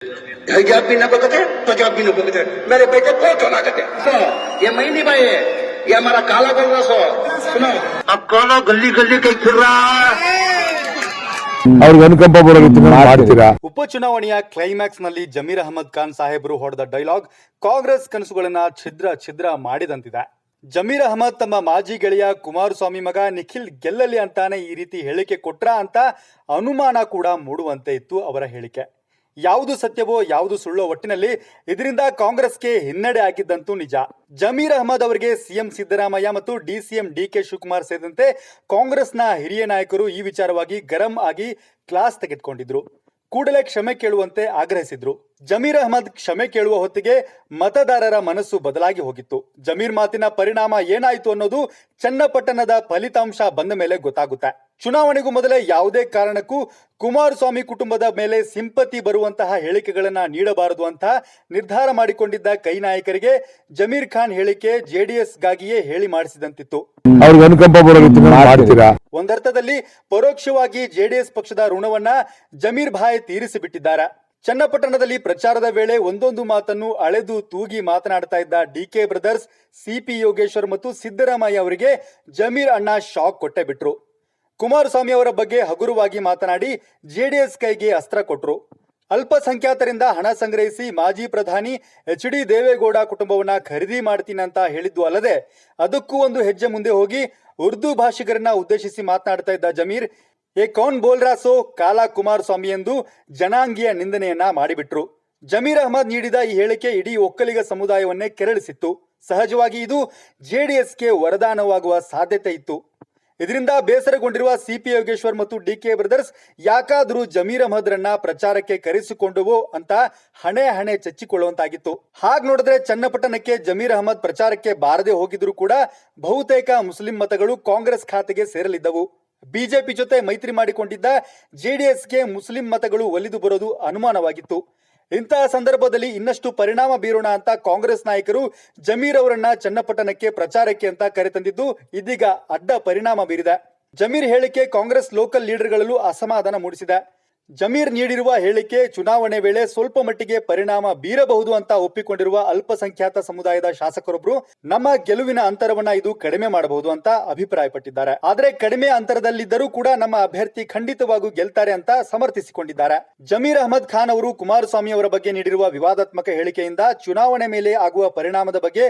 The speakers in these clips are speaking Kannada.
हिजाब भी न बकते पंजाब भी न बकते मेरे बेटे को चला करते सुनो ये मैं नहीं भाई ये हमारा काला बोल रहा सुनो अब काला गली गली कहीं फिर रहा ಅವ್ರಿಗೆ ಅನುಕಂಪ ಬರೋದು ಮಾಡ್ತೀರಾ? ಉಪಚುನಾವಣೆಯ ಕ್ಲೈಮ್ಯಾಕ್ಸ್ ನಲ್ಲಿ ಜಮೀರ್ ಅಹಮದ್ ಖಾನ್ ಸಾಹೇಬರು ಹೊಡೆದ ಡೈಲಾಗ್ ಕಾಂಗ್ರೆಸ್ ಕನಸುಗಳನ್ನ ಛಿದ್ರ ಮಾಡಿದಂತಿದೆ. ಜಮೀರ್ ಅಹಮದ್ ತಮ್ಮ ಮಾಜಿ ಗೆಳೆಯ ಕುಮಾರಸ್ವಾಮಿ ಮಗ ನಿಖಿಲ್ ಗೆಲ್ಲಲಿ ಅಂತಾನೆ ಈ ರೀತಿ ಹೇಳಿಕೆ ಕೊಟ್ರಾ ಅಂತ ಅನುಮಾನ ಕೂಡ ಮೂಡುವಂತೆ ಇತ್ತು ಅವರ ಹೇಳಿಕೆ. ಯಾವುದು ಸತ್ಯವೋ ಯಾವುದು ಸುಳ್ಳೋ ಒಟ್ಟಿನಲ್ಲಿ ಇದರಿಂದ ಕಾಂಗ್ರೆಸ್ಗೆ ಹಿನ್ನಡೆ ಆಗಿದ್ದಂತೂ ನಿಜ. ಜಮೀರ್ ಅಹಮದ್ ಅವರಿಗೆ ಸಿಎಂ ಸಿದ್ದರಾಮಯ್ಯ ಮತ್ತು ಡಿಸಿಎಂ ಡಿಕೆ ಶಿವಕುಮಾರ್ ಸೇರಿದಂತೆ ಕಾಂಗ್ರೆಸ್ನ ಹಿರಿಯ ನಾಯಕರು ಈ ವಿಚಾರವಾಗಿ ಗರಂ ಆಗಿ ಕ್ಲಾಸ್ ತೆಗೆದುಕೊಂಡಿದ್ರು. ಕೂಡಲೇ ಕ್ಷಮೆ ಕೇಳುವಂತೆ ಆಗ್ರಹಿಸಿದ್ರು. ಜಮೀರ್ ಅಹಮದ್ ಕ್ಷಮೆ ಕೇಳುವ ಹೊತ್ತಿಗೆ ಮತದಾರರ ಮನಸ್ಸು ಬದಲಾಗಿ ಹೋಗಿತ್ತು. ಜಮೀರ್ ಮಾತಿನ ಪರಿಣಾಮ ಏನಾಯಿತು ಅನ್ನೋದು ಚನ್ನಪಟ್ಟಣದ ಫಲಿತಾಂಶ ಬಂದ ಮೇಲೆ ಗೊತ್ತಾಗುತ್ತೆ. ಚುನಾವಣೆಗೂ ಮೊದಲೇ ಯಾವುದೇ ಕಾರಣಕ್ಕೂ ಕುಮಾರಸ್ವಾಮಿ ಕುಟುಂಬದ ಮೇಲೆ ಸಿಂಪತಿ ಬರುವಂತಹ ಹೇಳಿಕೆಗಳನ್ನ ನೀಡಬಾರದು ಅಂತ ನಿರ್ಧಾರ ಮಾಡಿಕೊಂಡಿದ್ದ ಕೈ ನಾಯಕರಿಗೆ ಜಮೀರ್ ಖಾನ್ ಹೇಳಿಕೆ ಜೆಡಿಎಸ್ಗಾಗಿಯೇ ಹೇಳಿ ಮಾಡಿಸಿದಂತಿತ್ತು. ಅವ್ರಿಗೆ ಅನುಕಂಪ ಬರೋದು ಮಾಡ್ತೀರಾ? ಒಂದರ್ಥದಲ್ಲಿ ಪರೋಕ್ಷವಾಗಿ ಜೆಡಿಎಸ್ ಪಕ್ಷದ ಋಣವನ್ನ ಜಮೀರ್ ಭಾಯ್ ತೀರಿಸಿಬಿಟ್ಟಿದ್ದಾರೆ. ಚನ್ನಪಟ್ಟಣದಲ್ಲಿ ಪ್ರಚಾರದ ವೇಳೆ ಒಂದೊಂದು ಮಾತನ್ನು ಅಳೆದು ತೂಗಿ ಮಾತನಾಡ್ತಾ ಇದ್ದ ಡಿಕೆ ಬ್ರದರ್ಸ್, ಸಿಪಿ ಯೋಗೇಶ್ವರ್ ಮತ್ತು ಸಿದ್ದರಾಮಯ್ಯ ಅವರಿಗೆ ಜಮೀರ್ ಅಣ್ಣ ಶಾಕ್ ಕೊಟ್ಟೆ ಬಿಟ್ರು. ಕುಮಾರಸ್ವಾಮಿ ಅವರ ಬಗ್ಗೆ ಹಗುರವಾಗಿ ಮಾತನಾಡಿ ಜೆಡಿಎಸ್ ಕೈಗೆ ಅಸ್ತ್ರ ಕೊಟ್ರು. ಅಲ್ಪಸಂಖ್ಯಾತರಿಂದ ಹಣ ಸಂಗ್ರಹಿಸಿ ಮಾಜಿ ಪ್ರಧಾನಿ ಎಚ್ ಡಿ ದೇವೇಗೌಡ ಕುಟುಂಬವನ್ನ ಖರೀದಿ ಮಾಡ್ತೀನಿ ಅಂತ ಹೇಳಿದ್ದು ಅಲ್ಲದೆ ಅದಕ್ಕೂ ಒಂದು ಹೆಜ್ಜೆ ಮುಂದೆ ಹೋಗಿ ಉರ್ದು ಭಾಷಿಗರನ್ನ ಉದ್ದೇಶಿಸಿ ಮಾತನಾಡ್ತಾ ಇದ್ದ ಜಮೀರ್ ಏ ಕೌನ್ ಬೋಲ್ ರಾಸೋ ಕಾಲಾ ಕುಮಾರಸ್ವಾಮಿ ಎಂದು ಜನಾಂಗೀಯ ನಿಂದನೆಯನ್ನ ಮಾಡಿಬಿಟ್ರು. ಜಮೀರ್ ಅಹಮದ್ ನೀಡಿದ ಈ ಹೇಳಿಕೆ ಇಡೀ ಒಕ್ಕಲಿಗ ಸಮುದಾಯವನ್ನೇ ಕೆರಳಿಸಿತ್ತು. ಸಹಜವಾಗಿ ಇದು ಜೆಡಿಎಸ್ಗೆ ವರದಾನವಾಗುವ ಸಾಧ್ಯತೆ ಇತ್ತು. ಇದರಿಂದ ಬೇಸರಗೊಂಡಿರುವ ಸಿಪಿ ಯೋಗೇಶ್ವರ್ ಮತ್ತು ಡಿಕೆ ಬ್ರದರ್ಸ್ ಯಾಕಾದರೂ ಜಮೀರ್ ಅಹಮದ್ರನ್ನ ಪ್ರಚಾರಕ್ಕೆ ಕರೆಸಿಕೊಂಡುವೋ ಅಂತ ಹಣೆ ಚಚ್ಚಿಕೊಳ್ಳುವಂತಾಗಿತ್ತು. ಹಾಗೆ ನೋಡಿದ್ರೆ ಚನ್ನಪಟ್ಟಣಕ್ಕೆ ಜಮೀರ್ ಅಹಮದ್ ಪ್ರಚಾರಕ್ಕೆ ಬಾರದೆ ಹೋಗಿದ್ರು ಕೂಡ ಬಹುತೇಕ ಮುಸ್ಲಿಂ ಮತಗಳು ಕಾಂಗ್ರೆಸ್ ಖಾತೆಗೆ ಸೇರಲಿದ್ದವು. ಬಿಜೆಪಿ ಜೊತೆ ಮೈತ್ರಿ ಮಾಡಿಕೊಂಡಿದ್ದ ಜೆಡಿಎಸ್ಗೆ ಮುಸ್ಲಿಂ ಮತಗಳು ಒಲಿದು ಬರೋದು ಅನುಮಾನವಾಗಿತ್ತು. ಇಂತಹ ಸಂದರ್ಭದಲ್ಲಿ ಇನ್ನಷ್ಟು ಪರಿಣಾಮ ಬೀರೋಣ ಅಂತ ಕಾಂಗ್ರೆಸ್ ನಾಯಕರು ಜಮೀರ್ ಅವರನ್ನ ಚನ್ನಪಟ್ಟಣಕ್ಕೆ ಪ್ರಚಾರಕ್ಕೆ ಅಂತ ಕರೆತಂದಿದ್ದು ಇದೀಗ ಅಡ್ಡ ಪರಿಣಾಮ ಬೀರಿದೆ. ಜಮೀರ್ ಹೇಳಿಕೆ ಕಾಂಗ್ರೆಸ್ ಲೋಕಲ್ ಲೀಡರ್ಗಳಲ್ಲೂ ಅಸಮಾಧಾನ ಮೂಡಿಸಿದೆ. ಜಮೀರ್ ನೀಡಿರುವ ಹೇಳಿಕೆ ಚುನಾವಣೆ ವೇಳೆ ಸ್ವಲ್ಪ ಮಟ್ಟಿಗೆ ಪರಿಣಾಮ ಬೀರಬಹುದು ಅಂತ ಒಪ್ಪಿಕೊಂಡಿರುವ ಅಲ್ಪಸಂಖ್ಯಾತ ಸಮುದಾಯದ ಶಾಸಕರೊಬ್ಬರು ನಮ್ಮ ಗೆಲುವಿನ ಅಂತರವನ್ನ ಇದು ಕಡಿಮೆ ಮಾಡಬಹುದು ಅಂತ ಅಭಿಪ್ರಾಯಪಟ್ಟಿದ್ದಾರೆ. ಆದ್ರೆ ಕಡಿಮೆ ಅಂತರದಲ್ಲಿದ್ದರೂ ಕೂಡ ನಮ್ಮ ಅಭ್ಯರ್ಥಿ ಖಂಡಿತವಾಗೂ ಗೆಲ್ತಾರೆ ಅಂತ ಸಮರ್ಥಿಸಿಕೊಂಡಿದ್ದಾರೆ. ಜಮೀರ್ ಅಹಮದ್ ಖಾನ್ ಅವರು ಕುಮಾರಸ್ವಾಮಿ ಅವರ ಬಗ್ಗೆ ನೀಡಿರುವ ವಿವಾದಾತ್ಮಕ ಹೇಳಿಕೆಯಿಂದ ಚುನಾವಣೆ ಮೇಲೆ ಆಗುವ ಪರಿಣಾಮದ ಬಗ್ಗೆ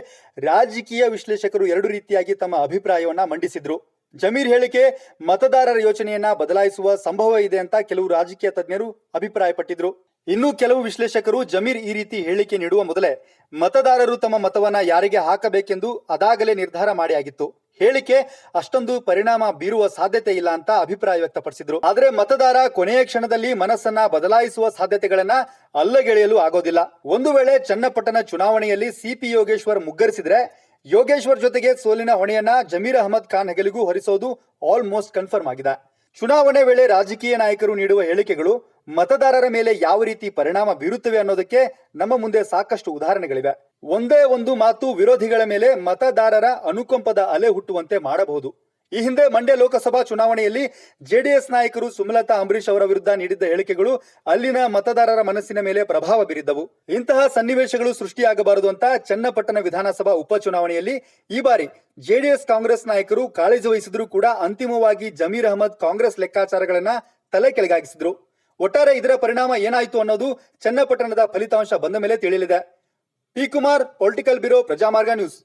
ರಾಜಕೀಯ ವಿಶ್ಲೇಷಕರು ಎರಡು ರೀತಿಯಾಗಿ ತಮ್ಮ ಅಭಿಪ್ರಾಯವನ್ನ ಮಂಡಿಸಿದ್ರು. ಜಮೀರ್ ಹೇಳಿಕೆ ಮತದಾರರ ಯೋಚನೆಯನ್ನ ಬದಲಾಯಿಸುವ ಸಂಭವ ಇದೆ ಅಂತ ಕೆಲವು ರಾಜಕೀಯ ತಜ್ಞರು ಅಭಿಪ್ರಾಯಪಟ್ಟಿದ್ರು. ಇನ್ನು ಕೆಲವು ವಿಶ್ಲೇಷಕರು ಜಮೀರ್ ಈ ರೀತಿ ಹೇಳಿಕೆ ನೀಡುವ ಮೊದಲೇ ಮತದಾರರು ತಮ್ಮ ಮತವನ್ನ ಯಾರಿಗೆ ಹಾಕಬೇಕೆಂದು ಅದಾಗಲೇ ನಿರ್ಧಾರ ಮಾಡಿ ಆಗಿತ್ತು. ಹೇಳಿಕೆ ಅಷ್ಟೊಂದು ಪರಿಣಾಮ ಬೀರುವ ಸಾಧ್ಯತೆ ಇಲ್ಲ ಅಂತ ಅಭಿಪ್ರಾಯ ವ್ಯಕ್ತಪಡಿಸಿದ್ರು. ಆದ್ರೆ ಮತದಾರ ಕೊನೆಯ ಕ್ಷಣದಲ್ಲಿ ಮನಸ್ಸನ್ನ ಬದಲಾಯಿಸುವ ಸಾಧ್ಯತೆಗಳನ್ನ ಅಲ್ಲಗೆಳೆಯಲು ಆಗೋದಿಲ್ಲ. ಒಂದು ವೇಳೆ ಚನ್ನಪಟ್ಟಣ ಚುನಾವಣೆಯಲ್ಲಿ ಸಿಪಿ ಯೋಗೇಶ್ವರ್ ಮುಗ್ಗರಿಸಿದ್ರೆ ಯೋಗೇಶ್ವರ್ ಜೊತೆಗೆ ಸೋಲಿನ ಹೊಣೆಯನ್ನ ಜಮೀರ್ ಅಹಮದ್ ಖಾನ್ ಹೆಗಲಿಗೂ ಹೊರಿಸೋದು ಆಲ್ಮೋಸ್ಟ್ ಕನ್ಫರ್ಮ್ ಆಗಿದೆ. ಚುನಾವಣೆ ವೇಳೆ ರಾಜಕೀಯ ನಾಯಕರು ನೀಡುವ ಹೇಳಿಕೆಗಳು ಮತದಾರರ ಮೇಲೆ ಯಾವ ರೀತಿ ಪರಿಣಾಮ ಬೀರುತ್ತವೆ ಅನ್ನೋದಕ್ಕೆ ನಮ್ಮ ಮುಂದೆ ಸಾಕಷ್ಟು ಉದಾಹರಣೆಗಳಿವೆ. ಒಂದೇ ಒಂದು ಮಾತು ವಿರೋಧಿಗಳ ಮೇಲೆ ಮತದಾರರ ಅನುಕಂಪದ ಅಲೆ ಹುಟ್ಟುವಂತೆ ಮಾಡಬಹುದು. ಈ ಹಿಂದೆ ಮಂಡ್ಯ ಲೋಕಸಭಾ ಚುನಾವಣೆಯಲ್ಲಿ ಜೆಡಿಎಸ್ ನಾಯಕರು ಸುಮಲತಾ ಅಂಬರೀಶ್ ಅವರ ವಿರುದ್ಧ ನೀಡಿದ್ದ ಹೇಳಿಕೆಗಳು ಅಲ್ಲಿನ ಮತದಾರರ ಮನಸ್ಸಿನ ಮೇಲೆ ಪ್ರಭಾವ ಬೀರಿದ್ದವು. ಇಂತಹ ಸನ್ನಿವೇಶಗಳು ಸೃಷ್ಟಿಯಾಗಬಾರದು ಅಂತ ಚನ್ನಪಟ್ಟಣ ವಿಧಾನಸಭಾ ಉಪಚುನಾವಣೆಯಲ್ಲಿ ಈ ಬಾರಿ ಜೆಡಿಎಸ್ ಕಾಂಗ್ರೆಸ್ ನಾಯಕರು ಕಾಳಜಿ ವಹಿಸಿದ್ರು ಕೂಡ ಅಂತಿಮವಾಗಿ ಜಮೀರ್ ಅಹಮದ್ ಕಾಂಗ್ರೆಸ್ ಲೆಕ್ಕಾಚಾರಗಳನ್ನ ತಲೆ ಕೆಳಗಾಗಿಸಿದ್ರು. ಒಟ್ಟಾರೆ ಇದರ ಪರಿಣಾಮ ಏನಾಯಿತು ಅನ್ನೋದು ಚನ್ನಪಟ್ಟಣದ ಫಲಿತಾಂಶ ಬಂದ ಮೇಲೆ ತಿಳಿಯಲಿದೆ. P Kumar, political bureau, Prajamarga news.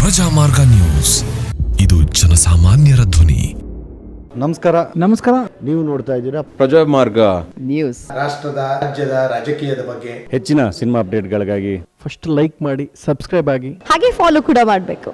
Prajamarga news, ಇದು ಜನಸಾಮಾನ್ಯರ ಧ್ವನಿ. ನಮಸ್ಕಾರ. ನೀವು ನೋಡ್ತಾ ಇದ್ದೀರಾ ಪ್ರಜಾಮಾರ್ಗ ನ್ಯೂಸ್. ರಾಷ್ಟ್ರದ, ರಾಜ್ಯದ, ರಾಜಕೀಯದ ಬಗ್ಗೆ ಹೆಚ್ಚಿನ ಸಿನಿಮಾ ಅಪ್ಡೇಟ್ಗಳಿಗಾಗಿ ಫಸ್ಟ್ ಲೈಕ್ ಮಾಡಿ, ಸಬ್ಸ್ಕ್ರೈಬ್ ಆಗಿ, ಹಾಗೆ ಫಾಲೋ ಕೂಡ ಮಾಡಬೇಕು.